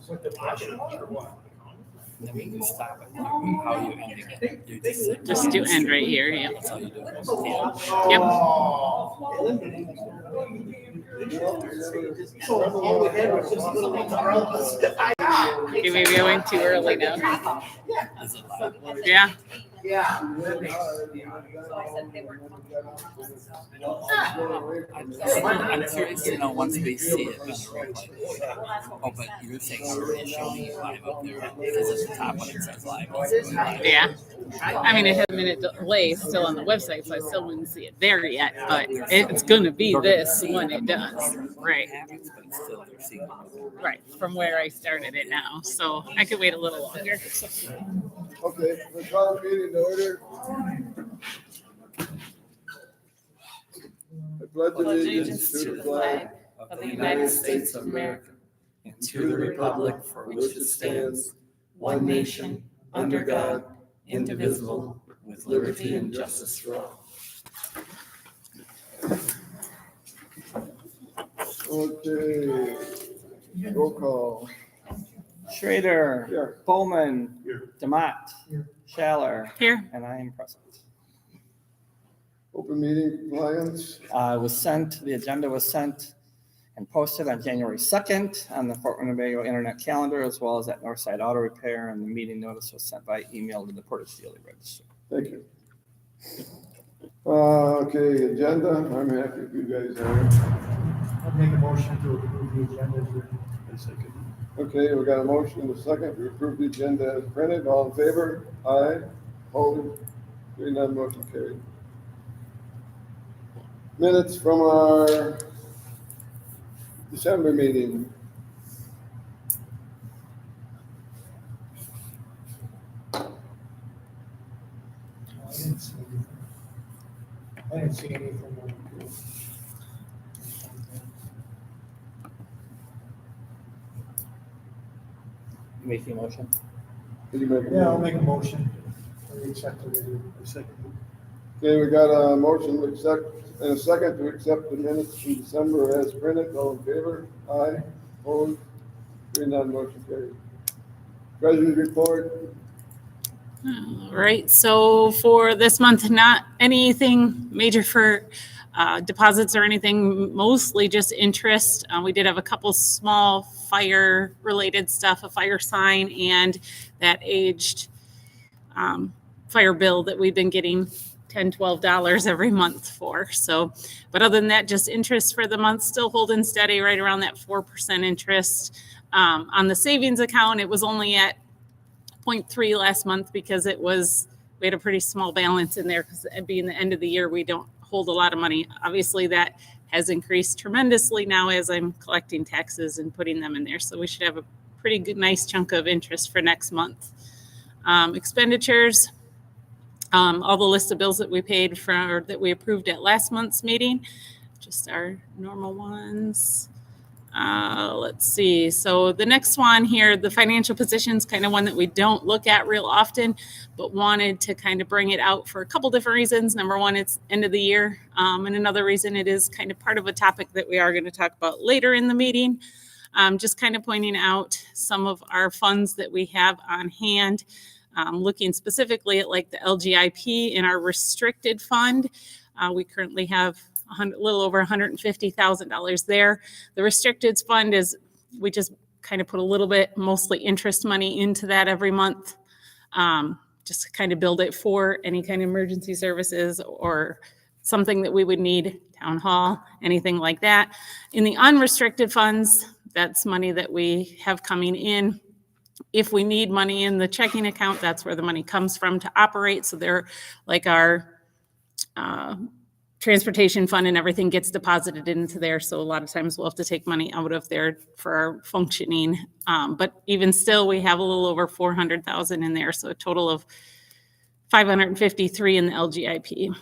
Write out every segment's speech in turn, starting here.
With the pressure or what? Then we can stop it. How you ending it? You just Just do end right here. Yeah. That's how you do it. Yep. Okay, maybe I went too early now. Is it loud? Yeah. I'm curious to know once we see it on the replay. Oh, but you're saying it's showing you live up there because at the top when it says live, it's live. Yeah. I mean, it has a minute delay still on the website, so I still wouldn't see it there yet, but it's going to be this when it does. Right. Happens, but still they're seeing it. Right. From where I started it now. So I could wait a little longer. Okay, we'll call the meeting to order. I pledge allegiance to the flag Of the United States of America and to the republic for which it stands, one nation, under God, indivisible, with liberty and justice for all. Okay, roll call. Schrader. Here. Pullman. Here. Demott. Schaller. Here. And I am present. Open meeting compliance. The agenda was sent and posted on January 2nd on the Fort Winnebago Internet Calendar, as well as at Northside Auto Repair, and the meeting notice was sent by email to the Portage Daily Register. Thank you. Okay, agenda. I'm happy if you guys are. I'll make a motion to approve the agenda. Okay, we got a motion and a second to approve the agenda as printed. All in favor? Aye. Opposed? Hearing none, motion carried. Minutes from our December meeting. I didn't see anything. Making a motion. Did you make a Yeah, I'll motion? make a motion. We accept the second. Okay, we got a motion to accept and a second to accept the minutes from December as printed. All in favor? Aye. Opposed? Hearing none, motion carried. Treasurer's report. All right. So for this month, not anything major for deposits or anything, mostly just interest. We did have a couple small fire related stuff, a fire sign and that aged fire bill that we've been getting $10, $12 every month for. So, but other than that, just interest for the month, still holding steady right around that 4% interest. On the savings account, it was only at 0.3 last month because we had a pretty small balance in there because being the end of the year, we don't hold a lot of money. Obviously that has increased tremendously now as I'm collecting taxes and putting them in there. So we should have a pretty good, nice chunk of interest for next month. Expenditures, all the list of bills that we paid for, that we approved at last month's meeting, just our normal ones. Let's see. So the next one here, the financial position is kind of one that we don't look at real often, but wanted to kind of bring it out for a couple different reasons. Number one, it's end of the year. And another reason it is kind of part of a topic that we are going to talk about later in the meeting. Just kind of pointing out some of our funds that we have on hand, looking specifically at like the LGIP in our restricted fund. We currently have a little over $150,000 there. The restricted fund is, we just kind of put a little bit, mostly interest money into that every month, just to kind of build it for any kind of emergency services or something that we would need, town hall, anything like that. In the unrestricted funds, that's money that we have coming in. If we need money in the checking account, that's where the money comes from to operate. So they're like our transportation fund and everything gets deposited into there. So a lot of times we'll have to take money out of there for our functioning. But even still, we have a little over 400,000 in there. So a total of 553 in the LGIP.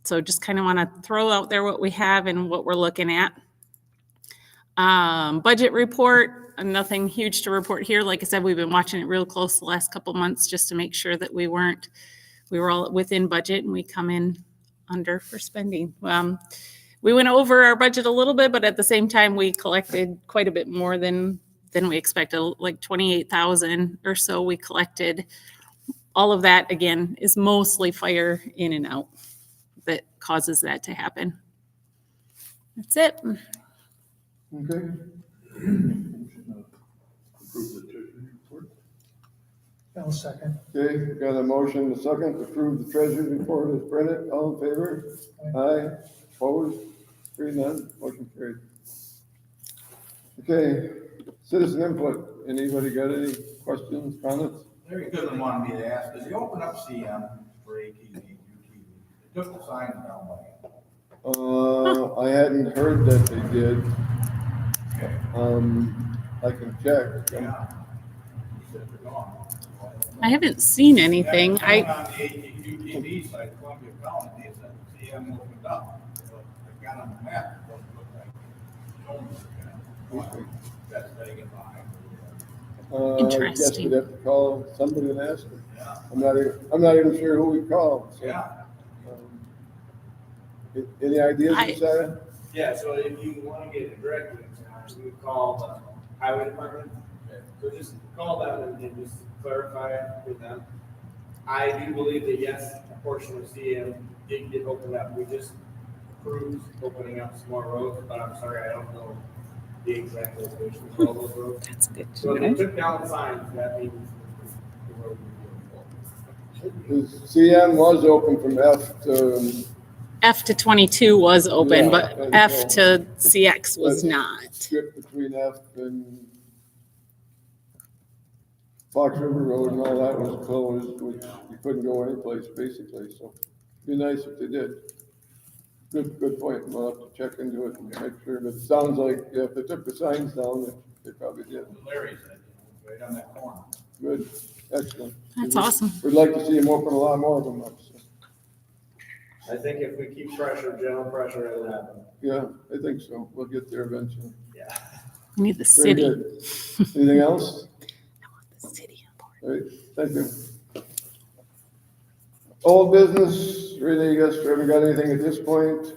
So just kind of want to throw out there what we have and what we're looking at. Budget report, nothing huge to report here. Like I said, we've been watching it real close the last couple months just to make sure that we were all within budget and we come in under for spending. We went over our budget a little bit, but at the same time, we collected quite a bit more than then we expected like 28,000 or so we collected. All of that, again, is mostly fire in and out that causes that to happen. That's it. Okay. I'll second. Okay, got a motion, a second, to approve the treasurer's report as printed. All in favor? Aye. Opposed? Three, none. Motion carried. Okay, citizen input. Anybody got any questions, comments? Larry Goodman wanted me to ask, does he open up CM for ATV, UTV? They took the signs down by. I hadn't heard that they did. I can check. Yeah. He said they're gone. I haven't seen anything. Yeah, I, on the UTV side, Columbia County, they said CM opened up. So I got on the map, it doesn't look like. That's Vegas behind. I guess Interesting. we'd have to call somebody and ask them. Yeah. I'm not even sure who we called. So, Yeah. any ideas, I- Josiah? Yeah, so if you want to get it directly, you would call the highway department. So just call them and just clarify it with them. I do believe that yes, a portion of CM did get opened up. We just approved opening up some more roads, but I'm sorry, I don't know the exact locations of all those roads. that's good So to if know. they took down the signs, that means the road would be full. CM was open from F to, F to 22 was open, Yeah, but and F so- to CX was But- not. strip between F and Fox River Road and all that was closed, which you couldn't go anyplace basically, so it'd be nice if they did. Good point, we'll have to check into it and make sure, but it sounds like, yeah, if they took the signs down, they probably did. Larry said, right on that corner. Good, excellent. That's awesome. We'd like to see them open a lot more of them up, so, I think if we keep pressure, general pressure, it'll happen. yeah, I think so, we'll get there eventually. Yeah. We need the Very city. good. Anything else? The city on board. All right, thank you. Old business, really, I guess, we haven't got anything at this point.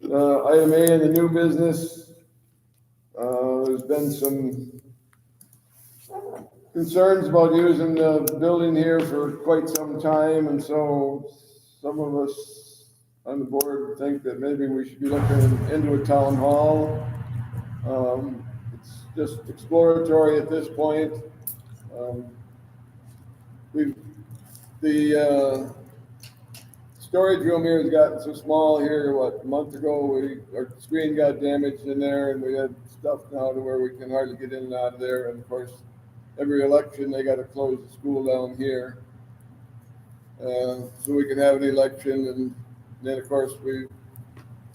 Item A in the new business, there's been some concerns about using the building here for quite some time, and so some of us on the board think that maybe we should be looking into a town hall. It's just exploratory at this point. The storage room here has gotten so small here, a month ago, our screen got damaged in there and we had stuff now to where we can hardly get in and out of there. And of course, every election, they gotta close the school down here. So we can have an election, and then of course, we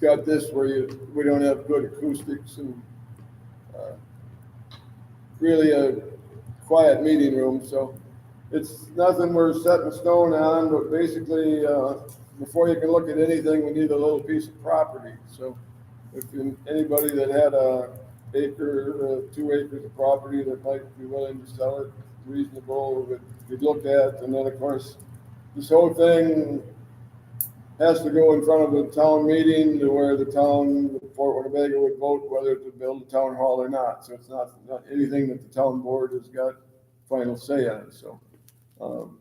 got this where we don't have good acoustics and really a quiet meeting room, so it's nothing we're set in stone on, but basically, before you can look at anything, we need a little piece of property. So if anybody that had a acre, 2 acres of property that might be willing to sell it, reasonable, we'd look at, and then of course, this whole thing has to go in front of a town meeting to where the town, Fort Winnebago would vote whether to build a town hall or not. So it's not anything that the town board has got final say on. So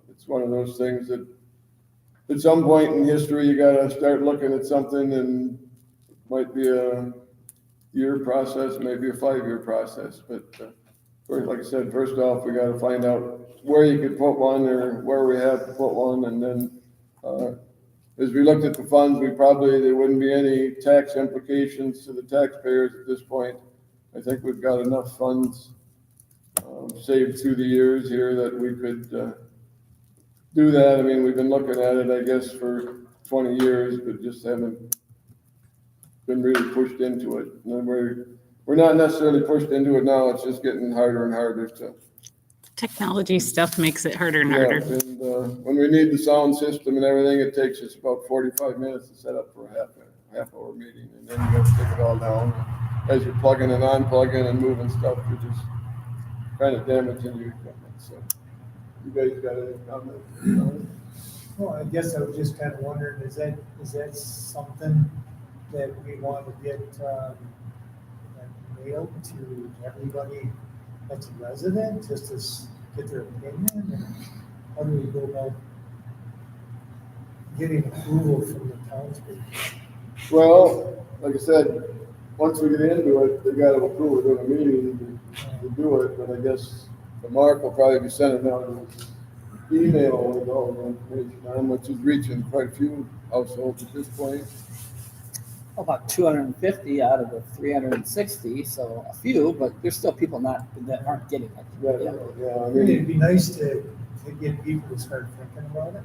it's one of those things that at some point in history, you gotta start looking at something, and it might be a year process, maybe a 5-year process. But first, like I said, first off, we gotta find out where you could put one or where we have to put one. And then as we looked at the funds, there wouldn't be any tax implications to the taxpayers at this point. I think we've got enough funds saved through the years here that we could do that. I mean, we've been looking at it, I guess, for 20 years, but just haven't been really pushed into it. And we're not necessarily pushed into it now. It's just getting harder and harder to. Technology stuff makes it harder and Yeah, harder. and when we need the sound system and everything, it takes us about 45 minutes to set up for a half hour meeting, and then you have to take it all down. As you're plugging and unplugging and moving stuff, you're just kind of damaging your equipment. So, you guys got any comments? Well, I guess I was just kind of wondering, is that something that we want to get, mailed to everybody that's a resident, just to get their opinion? And how do we go about getting approval from the townspeople? Well, like I said, once we get into it, they gotta approve it in a meeting to do it, but I guess the Mark will probably be sending out his email with all the information on, which is reaching quite a few households at this point. About 250 out of the 360, so a few, but there's still people that aren't getting it. Yeah, Yeah. yeah, I I mean, it'd mean, be nice to get people to start thinking about it.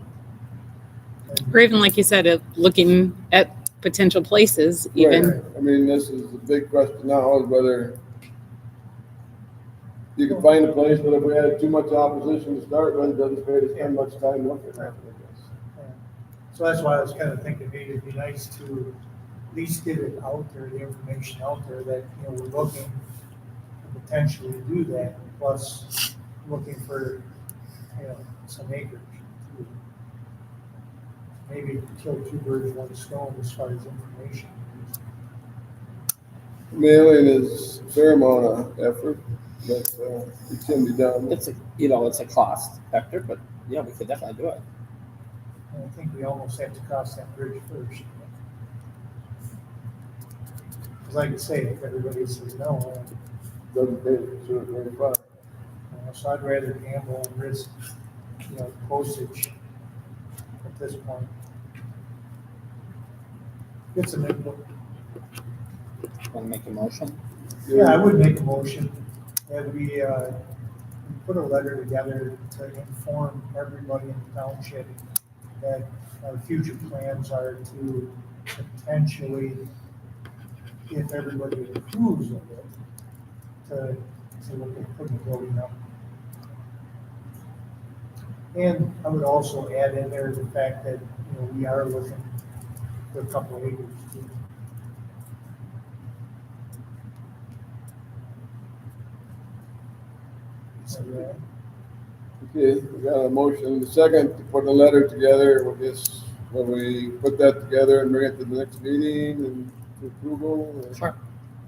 Or even like you said, looking at potential places even. right, I mean, this is the big question now, is whether you can find a place, but if we had too much opposition to start with, it doesn't pay to spend much time looking at it, I guess. So that's why I was kind of thinking maybe it'd be nice to at least get it out there, the information out there that, we're looking to potentially do that, plus looking for, some acreage. too. Maybe kill two birds with one stone as far as information. Mailing is a fair amount of effort, but it can be done. It's a cost factor, but yeah, we could definitely do it. And I think we almost have to cross that bridge first. Because like I say, if everybody says no, Doesn't pay to very far. so I'd rather gamble and risk, postage at this point. Get some input. Want to make a motion? Yeah, I would make a motion that we put a letter together to inform everybody in the township that our future plans are to potentially, if everybody approves of it, to look at putting the building up. And I would also add in there the fact that, we are looking for a couple of acres too. So, Okay, we got a motion, the second, to put a letter together, when we put that together and bring it to the next meeting and to approval. or- Sure.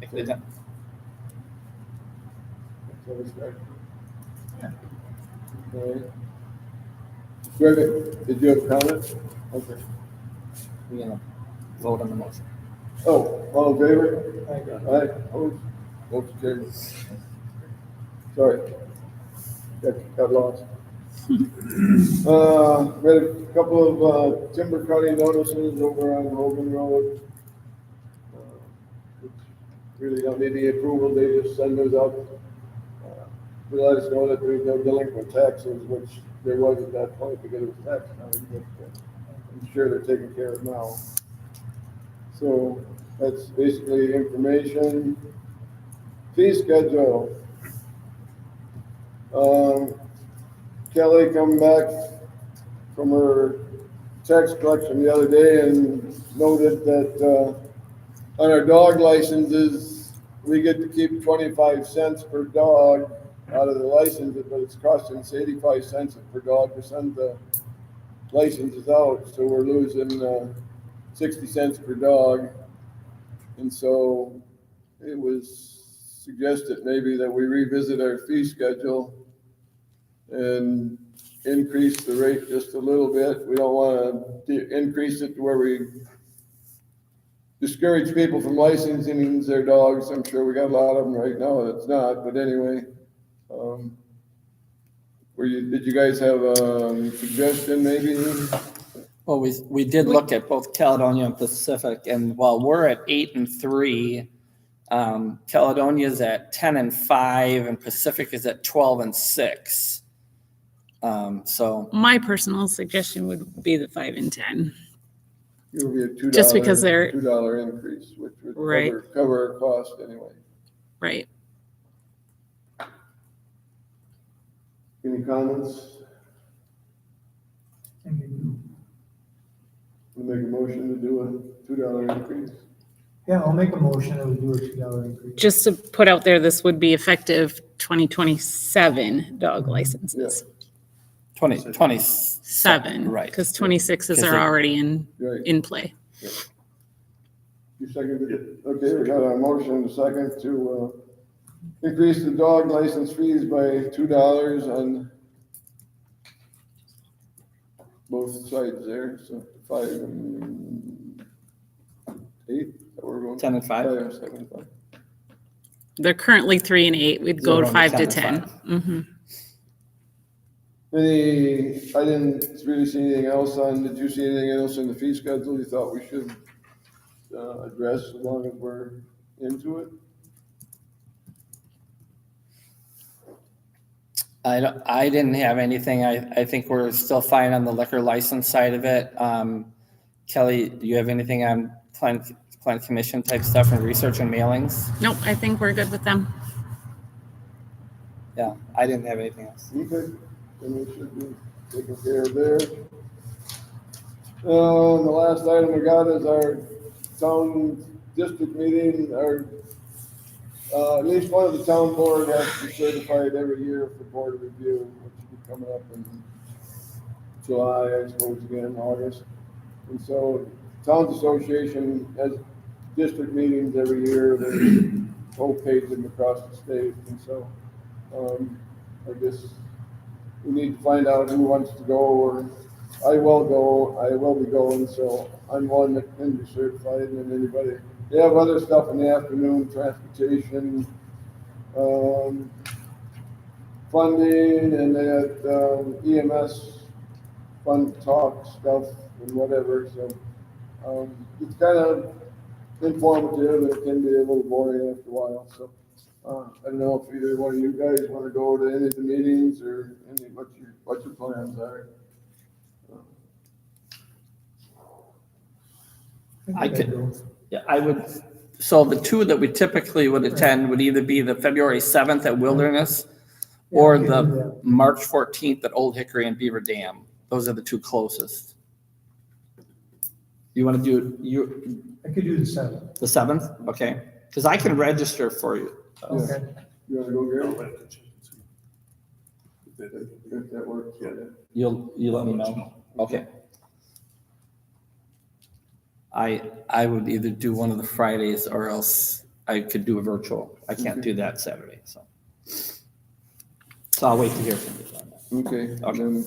I can do that. That's how we start. Okay. Greg, did you have a comment? Okay. We're gonna vote on the motion. Oh, all in favor? I- Aye, opposed? Motion carried. Sorry. Got lost. We had a couple of timber cutting notices over on Hogan Road. Which really don't need any approval, they just send those out. To let us know that there's no delinquent taxes, which there was at that point because it was tax time, but I'm sure they're taken care of now. So that's basically information. Fee schedule. Kelly come back from her tax collection the other day and noted that, on our dog licenses, we get to keep 25 cents per dog out of the license, but it's costing us 85 cents per dog to send the licenses out, so we're losing, 60 cents per dog. And so it was suggested maybe that we revisit our fee schedule and increase the rate just a little bit. We don't want to increase it to where we discourage people from licensing their dogs. I'm sure we got a lot of them right now that's not, but anyway. Did you guys have a suggestion maybe? Well, we did look at both Caledonia and Pacific, and while we're at 8-3, Caledonia's at 10-5, and Pacific is at 12-6. So My personal suggestion would be the 5 and 10. It would be a $2. Just because they're- $2 increase, which would Right. cover our cost anyway. Right. Any comments? We'll make a motion to do a $2 increase. Yeah, I'll make a motion that we do a $2 increase. Just to put out there, this would be effective 2027 dog licenses. 27, right. Because 26s 'Cause are they- already Right. in play. You seconded it? Okay, we got a motion and a second to, increase the dog license fees by $2 on both sides there, so 5 and 8, that we're going. 10 and 5. 5 and 7 and 5. They're currently 3 and 8. We'd go to Zero 5 to 10 10. and 5. Mhm. I didn't really see anything else on, did you see anything else in the fee schedule you thought we should address as long as we're into it? I didn't have anything. I think we're still fine on the liquor license side of it. Kelly, do you have anything on plan commission type stuff and research and mailings? Nope, I think we're good with them. Yeah, I didn't have anything else. Okay, then we should be taken care of there. The last item we got is our town district meeting, at least one of the town board has to be certified every year for board review, which will be coming up in July, I suppose, again, August. And so Towns Association has district meetings every year, they rotate them across the state, and so, I guess we need to find out who wants to go, or I will be going, so I'm one that can be certified, and then anybody. They have other stuff in the afternoon, transportation, funding, and they had EMS fund talk stuff and whatever, so it's kind of informative, and it can be a little boring after a while, so I don't know if either one of you guys want to go to any of the meetings or any, what your plans are. I could, yeah, I would, so the two that we typically would attend would either be the February 7th at Wilderness or Yeah, we can do the that. March 14th at Old Hickory and Beaver Dam. Those are the two closest. You want to do I could do the 7th. the 7th? Okay, because I can register for you. Okay. You want to go, Gary? If that works, yeah. You let me know. Okay. I would either do one of the Fridays or else I could do a virtual. I can't do that Saturday, so. So I'll wait to hear from you on that. Okay, Okay. then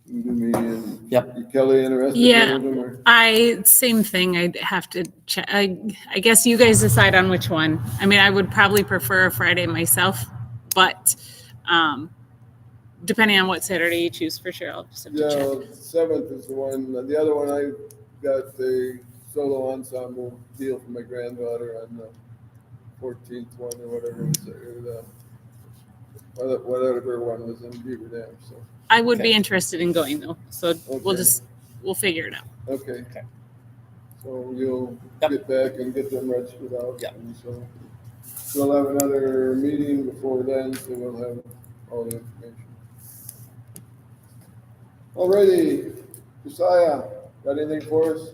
you do me and. Yep. Kelly interested Yeah. in them, or? Same thing. I'd have to check. I guess you guys decide on which one. I mean, I would probably prefer a Friday myself, but depending on what Saturday you choose, for sure, I'll just have to check. Yeah, 7th is the one, the other one, I got the solo ensemble deal for my granddaughter on the 14th one or whatever it was, or whatever one was in Beaver Dam, so, I would be Okay. interested in going though, so Okay. we'll figure it out. okay. Okay. So you'll Yep. get back and get them registered out. Yep. And so we'll have another meeting before then, so we'll have all the information. Alrighty, Josiah, got anything for us?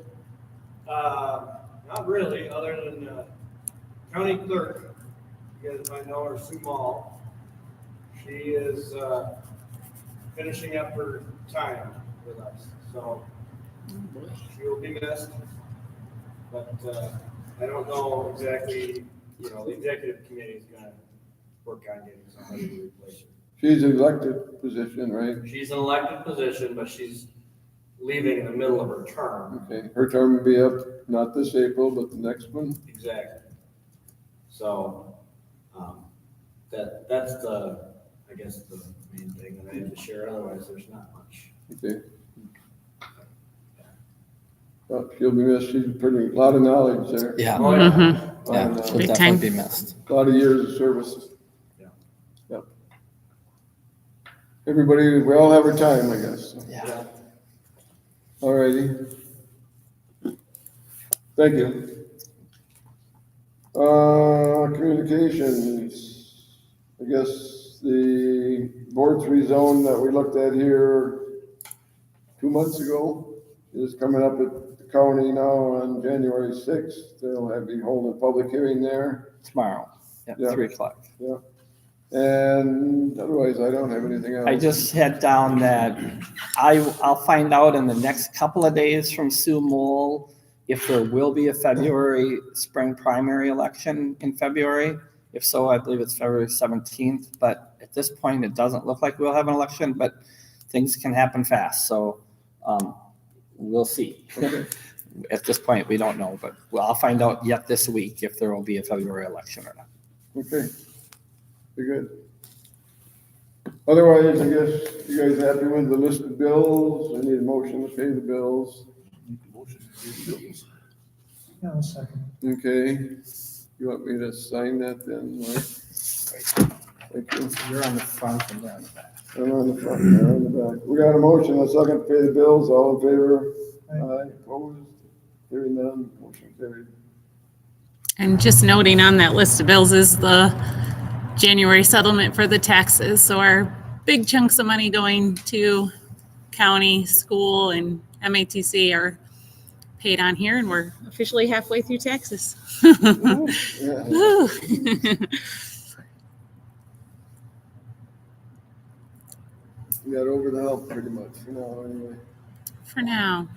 Not really, other than, county clerk, you guys might know her, Sue Mall. She is, finishing up her time with us, so she will be missed. But, I don't know exactly, the executive committee is gonna work on getting somebody to replace her. She's an elected position, right? She's an elected position, but she's leaving in the middle of her term. Okay, her term will be up, not this April, but the next one. Exactly. So, that's I guess the main thing that I have to share, otherwise there's not much. Okay. Well, she'll be missed, she's pretty, a lot of knowledge there. Yeah, Oh, Mhm. yeah, On, she'll Big definitely time. be missed. A lot of years of service. Yeah. Yep. Everybody, we all have our time, I guess. Yeah. Alrighty. Thank you. Communications, I guess the board's rezone that we looked at here 2 months ago is coming up at the county now on January 6th. They'll be holding a public hearing there. Tomorrow, Yeah. yeah, 3:00. And otherwise, I don't have anything else. I just had down that I'll find out in the next couple of days from Sue Moll if there will be a February spring primary election in February. If so, I believe it's February 17th, but at this point, it doesn't look like we'll have an election, but things can happen fast, so we'll see. At this point, we don't know, but I'll find out yet this week if there will be a February election or not. Okay, very good. Otherwise, I guess you guys happy with the list of bills? I need a motion to pay the bills. Yeah, a second. Okay, you want me to sign that then, Mike? Thank you. You're on the front and they're on the back. I'm on the front, they're on the back. We got a motion, a second to pay the bills, all in favor? Aye. Opposed? Hearing none, motion carried. And just noting on that list of bills is the January settlement for the taxes. So our big chunks of money going to county, school, and MATC are paid on here, and we're officially halfway through taxes. Yeah. Woo. We got over the hump pretty much, anyway. For now.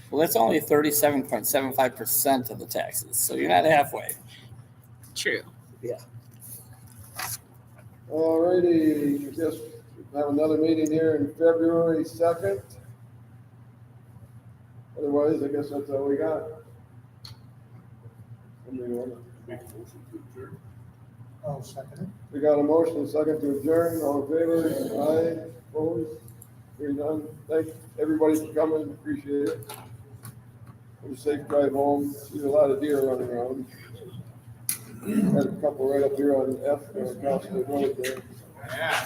Well, that's only 37.75% of the taxes, so you're not halfway. True. Alrighty, I guess we'll have another meeting here in February 2nd. Otherwise, I guess that's all we got. Somebody wanna make a motion to adjourn? I'll second it. We got a motion, a second to adjourn, all in favor? Aye, opposed? Hearing none. Thank everybody for coming, appreciate it. Have a safe drive home, see a lot of deer running around. Had a couple right up here on F, across the road there. Yeah.